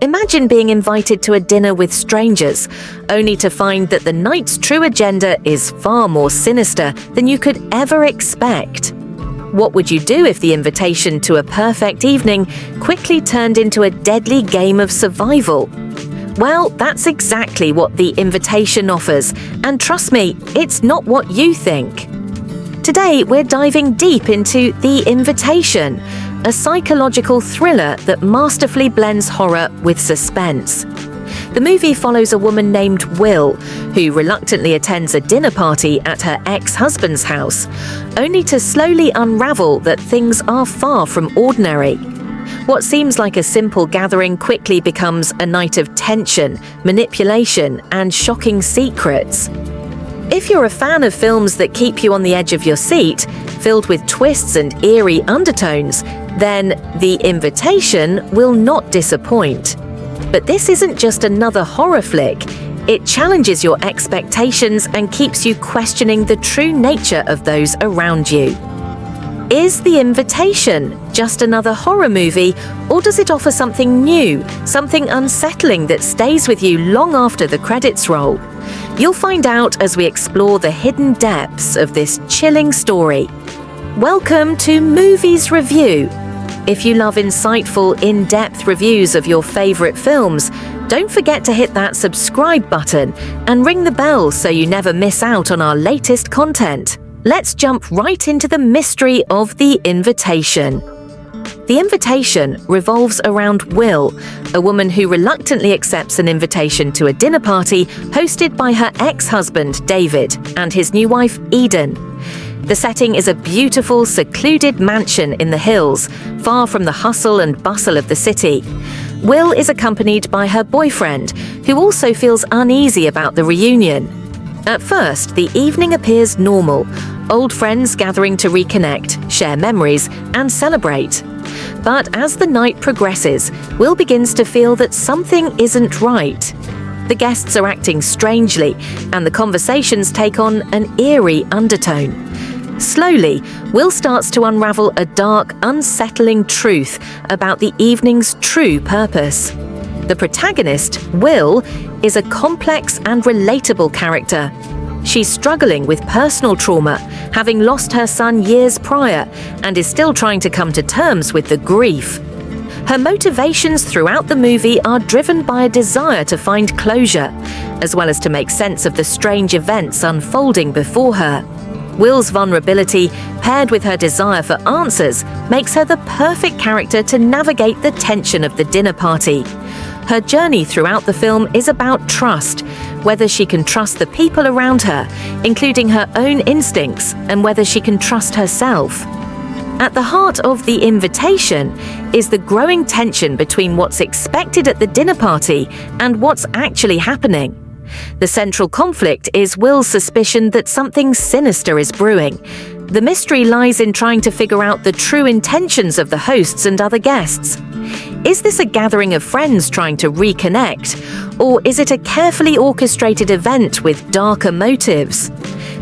Imagine being invited to a dinner with strangers, only to find that the night's true agenda is far more sinister than you could ever expect. What would you do if the invitation to a perfect evening quickly turned into a deadly game of survival? Well, that's exactly what The Invitation offers, and trust me, it's not what you think. Today, we're diving deep into The Invitation, a psychological thriller that masterfully blends horror with suspense. The movie follows a woman named Will, who reluctantly attends a dinner party at her ex-husband's house, only to slowly unravel that things are far from ordinary. What seems like a simple gathering quickly becomes a night of tension, manipulation, and shocking secrets. If you're a fan of films that keep you on the edge of your seat, filled with twists and eerie undertones, then The Invitation will not disappoint. But this isn't just another horror flick. It challenges your expectations and keeps you questioning the true nature of those around you. Is The Invitation just another horror movie, or does it offer something new, something unsettling that stays with you long after the credits roll? You'll find out as we explore the hidden depths of this chilling story. Welcome to Movies Review. If you love insightful, in-depth reviews of your favorite films, don't forget to hit that subscribe button and ring the bell so you never miss out on our latest content. Let's jump right into the mystery of The Invitation. The Invitation revolves around Will, a woman who reluctantly accepts an invitation to a dinner party hosted by her ex-husband, David, and his new wife, Eden. The setting is a beautiful, secluded mansion in the hills, far from the hustle and bustle of the city. Will is accompanied by her boyfriend, who also feels uneasy about the reunion. At first, the evening appears normal, old friends gathering to reconnect, share memories, and celebrate. But as the night progresses, Will begins to feel that something isn't right. The guests are acting strangely, and the conversations take on an eerie undertone. Slowly, Will starts to unravel a dark, unsettling truth about the evening's true purpose. The protagonist, Will, is a complex and relatable character. She's struggling with personal trauma, having lost her son years prior, and is still trying to come to terms with the grief. Her motivations throughout the movie are driven by a desire to find closure, as well as to make sense of the strange events unfolding before her. Will's vulnerability, paired with her desire for answers, makes her the perfect character to navigate the tension of the dinner party. Her journey throughout the film is about trust, whether she can trust the people around her, including her own instincts, and whether she can trust herself. At the heart of The Invitation is the growing tension between what's expected at the dinner party and what's actually happening. The central conflict is Will's suspicion that something sinister is brewing. The mystery lies in trying to figure out the true intentions of the hosts and other guests. Is this a gathering of friends trying to reconnect, or is it a carefully orchestrated event with darker motives?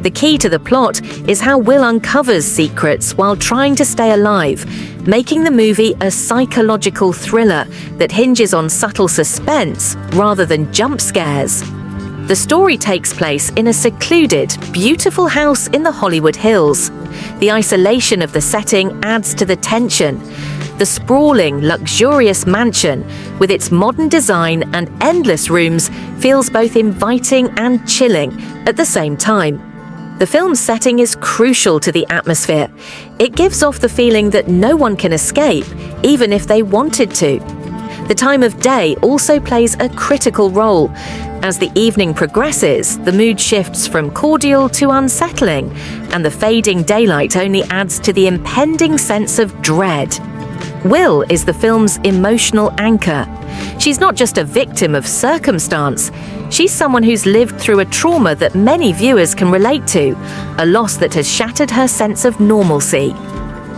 The key to the plot is how Will uncovers secrets while trying to stay alive, making the movie a psychological thriller that hinges on subtle suspense rather than jump scares. The story takes place in a secluded, beautiful house in the Hollywood Hills. The isolation of the setting adds to the tension. The sprawling, luxurious mansion, with its modern design and endless rooms, feels both inviting and chilling at the same time. The film's setting is crucial to the atmosphere. It gives off the feeling that no one can escape, even if they wanted to. The time of day also plays a critical role. As the evening progresses, the mood shifts from cordial to unsettling, and the fading daylight only adds to the impending sense of dread. Will is the film's emotional anchor. She's not just a victim of circumstance. She's someone who's lived through a trauma that many viewers can relate to, a loss that has shattered her sense of normalcy.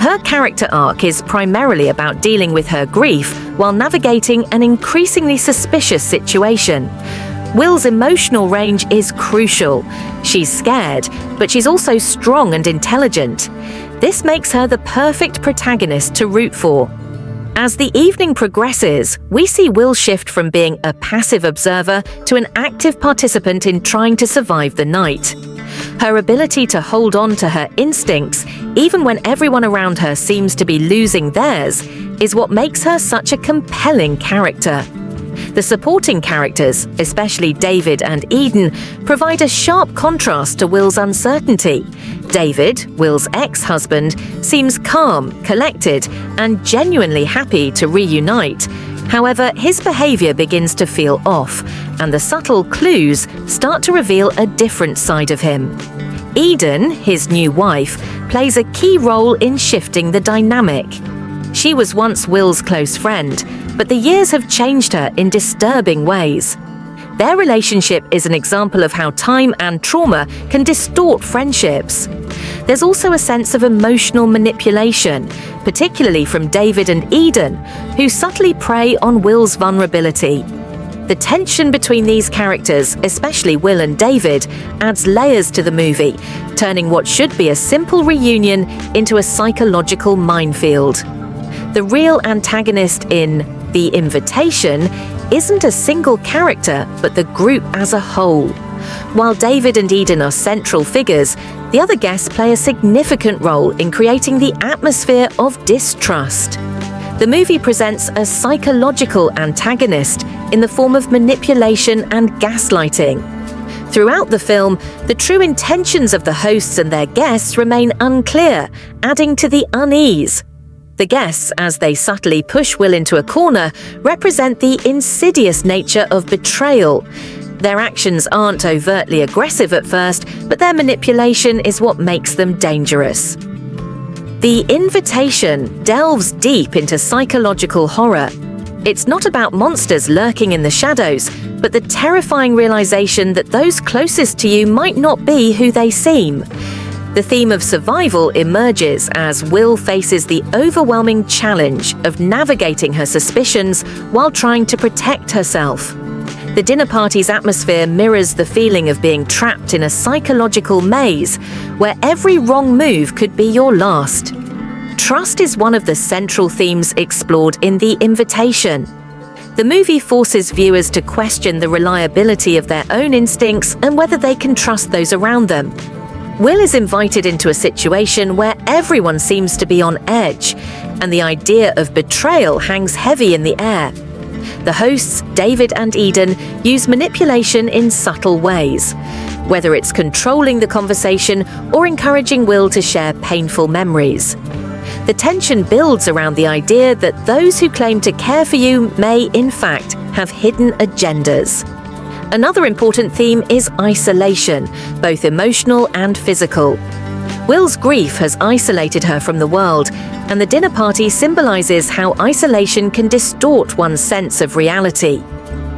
Her character arc is primarily about dealing with her grief while navigating an increasingly suspicious situation. Will's emotional range is crucial. She's scared, but she's also strong and intelligent. This makes her the perfect protagonist to root for. As the evening progresses, we see Will shift from being a passive observer to an active participant in trying to survive the night. Her ability to hold on to her instincts, even when everyone around her seems to be losing theirs, is what makes her such a compelling character. The supporting characters, especially David and Eden, provide a sharp contrast to Will's uncertainty. David, Will's ex-husband, seems calm, collected, and genuinely happy to reunite. However, his behavior begins to feel off, and the subtle clues start to reveal a different side of him. Eden, his new wife, plays a key role in shifting the dynamic. She was once Will's close friend, but the years have changed her in disturbing ways. Their relationship is an example of how time and trauma can distort friendships. There's also a sense of emotional manipulation, particularly from David and Eden, who subtly prey on Will's vulnerability. The tension between these characters, especially Will and David, adds layers to the movie, turning what should be a simple reunion into a psychological minefield. The real antagonist in The Invitation isn't a single character, but the group as a whole. While David and Eden are central figures, the other guests play a significant role in creating the atmosphere of distrust. The movie presents a psychological antagonist in the form of manipulation and gaslighting. Throughout the film, the true intentions of the hosts and their guests remain unclear, adding to the unease. The guests, as they subtly push Will into a corner, represent the insidious nature of betrayal. Their actions aren't overtly aggressive at first, but their manipulation is what makes them dangerous. The Invitation delves deep into psychological horror. It's not about monsters lurking in the shadows, but the terrifying realization that those closest to you might not be who they seem. The theme of survival emerges as Will faces the overwhelming challenge of navigating her suspicions while trying to protect herself. The dinner party's atmosphere mirrors the feeling of being trapped in a psychological maze where every wrong move could be your last. Trust is one of the central themes explored in The Invitation. The movie forces viewers to question the reliability of their own instincts and whether they can trust those around them. Will is invited into a situation where everyone seems to be on edge, and the idea of betrayal hangs heavy in the air. The hosts, David and Eden, use manipulation in subtle ways, whether it's controlling the conversation or encouraging Will to share painful memories. The tension builds around the idea that those who claim to care for you may, in fact, have hidden agendas. Another important theme is isolation, both emotional and physical. Will's grief has isolated her from the world, and the dinner party symbolizes how isolation can distort one's sense of reality.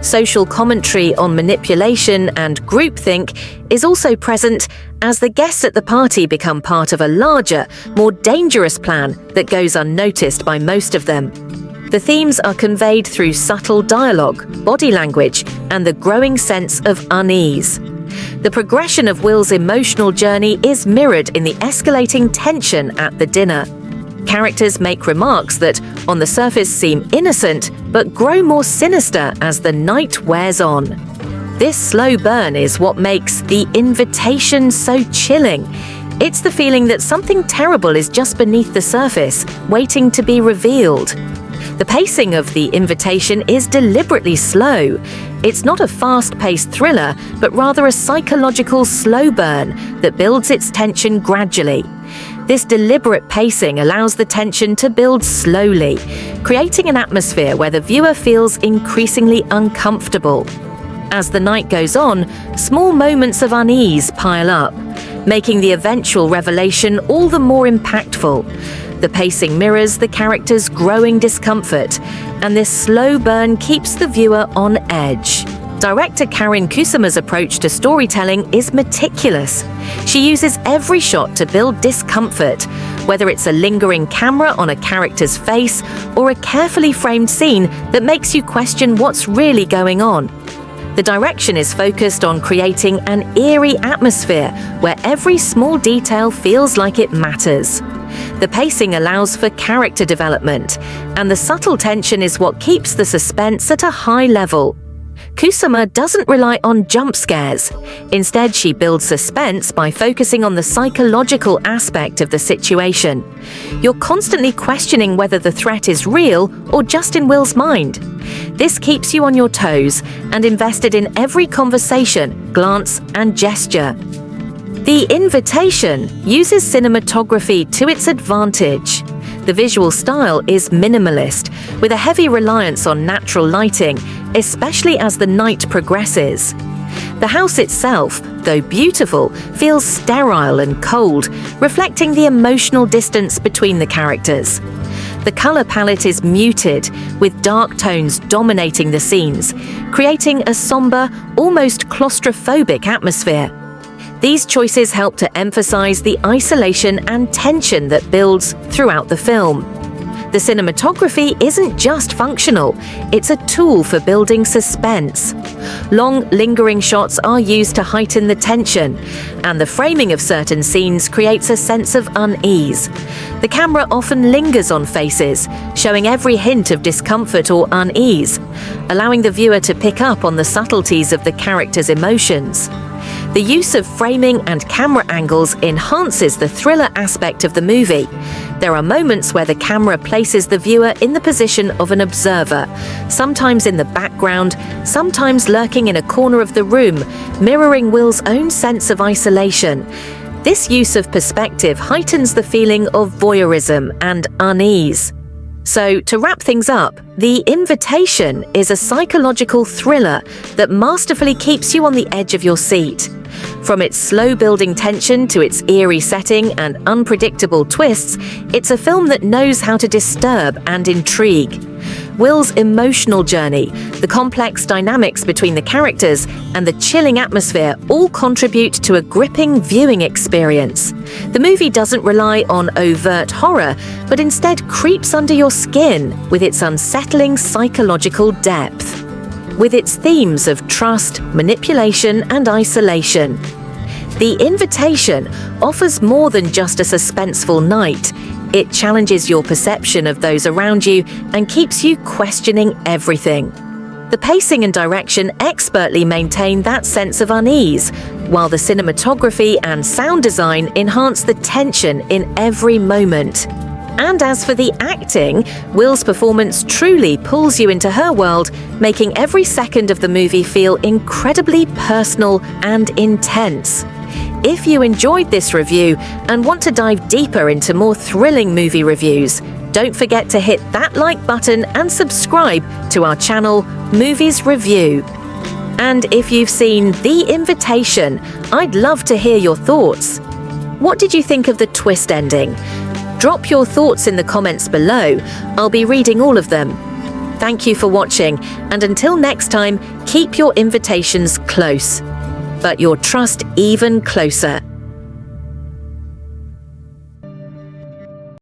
Social commentary on manipulation and groupthink is also present as the guests at the party become part of a larger, more dangerous plan that goes unnoticed by most of them. The themes are conveyed through subtle dialogue, body language, and the growing sense of unease. The progression of Will's emotional journey is mirrored in the escalating tension at the dinner. Characters make remarks that, on the surface, seem innocent, but grow more sinister as the night wears on. This slow burn is what makes The Invitation so chilling. It's the feeling that something terrible is just beneath the surface, waiting to be revealed. The pacing of The Invitation is deliberately slow. It's not a fast-paced thriller, but rather a psychological slow burn that builds its tension gradually. This deliberate pacing allows the tension to build slowly, creating an atmosphere where the viewer feels increasingly uncomfortable. As the night goes on, small moments of unease pile up, making the eventual revelation all the more impactful. The pacing mirrors the character's growing discomfort, and this slow burn keeps the viewer on edge. Director Karin Kusama's approach to storytelling is meticulous. She uses every shot to build discomfort, whether it's a lingering camera on a character's face or a carefully framed scene that makes you question what's really going on. The direction is focused on creating an eerie atmosphere where every small detail feels like it matters. The pacing allows for character development, and the subtle tension is what keeps the suspense at a high level. Kusama doesn't rely on jump scares. Instead, she builds suspense by focusing on the psychological aspect of the situation. You're constantly questioning whether the threat is real or just in Will's mind. This keeps you on your toes and invested in every conversation, glance, and gesture. The Invitation uses cinematography to its advantage. The visual style is minimalist, with a heavy reliance on natural lighting, especially as the night progresses. The house itself, though beautiful, feels sterile and cold, reflecting the emotional distance between the characters. The color palette is muted, with dark tones dominating the scenes, creating a somber, almost claustrophobic atmosphere. These choices help to emphasize the isolation and tension that builds throughout the film. The cinematography isn't just functional, it's a tool for building suspense. Long, lingering shots are used to heighten the tension, and the framing of certain scenes creates a sense of unease. The camera often lingers on faces, showing every hint of discomfort or unease, allowing the viewer to pick up on the subtleties of the characters' emotions. The use of framing and camera angles enhances the thriller aspect of the movie. There are moments where the camera places the viewer in the position of an observer, sometimes in the background, sometimes lurking in a corner of the room, mirroring Will's own sense of isolation. This use of perspective heightens the feeling of voyeurism and unease. So, to wrap things up, The Invitation is a psychological thriller that masterfully keeps you on the edge of your seat. From its slow-building tension to its eerie setting and unpredictable twists, it's a film that knows how to disturb and intrigue. Will's emotional journey, the complex dynamics between the characters, and the chilling atmosphere all contribute to a gripping viewing experience. The movie doesn't rely on overt horror, but instead creeps under your skin with its unsettling psychological depth. With its themes of trust, manipulation, and isolation, The Invitation offers more than just a suspenseful night. It challenges your perception of those around you and keeps you questioning everything. The pacing and direction expertly maintain that sense of unease, while the cinematography and sound design enhance the tension in every moment. And as for the acting, Will's performance truly pulls you into her world, making every second of the movie feel incredibly personal and intense. If you enjoyed this review and want to dive deeper into more thrilling movie reviews, don't forget to hit that like button and subscribe to our channel, Movies Review. And if you've seen The Invitation, I'd love to hear your thoughts. What did you think of the twist ending? Drop your thoughts in the comments below. I'll be reading all of them. Thank you for watching, and until next time, keep your invitations close, but your trust even closer.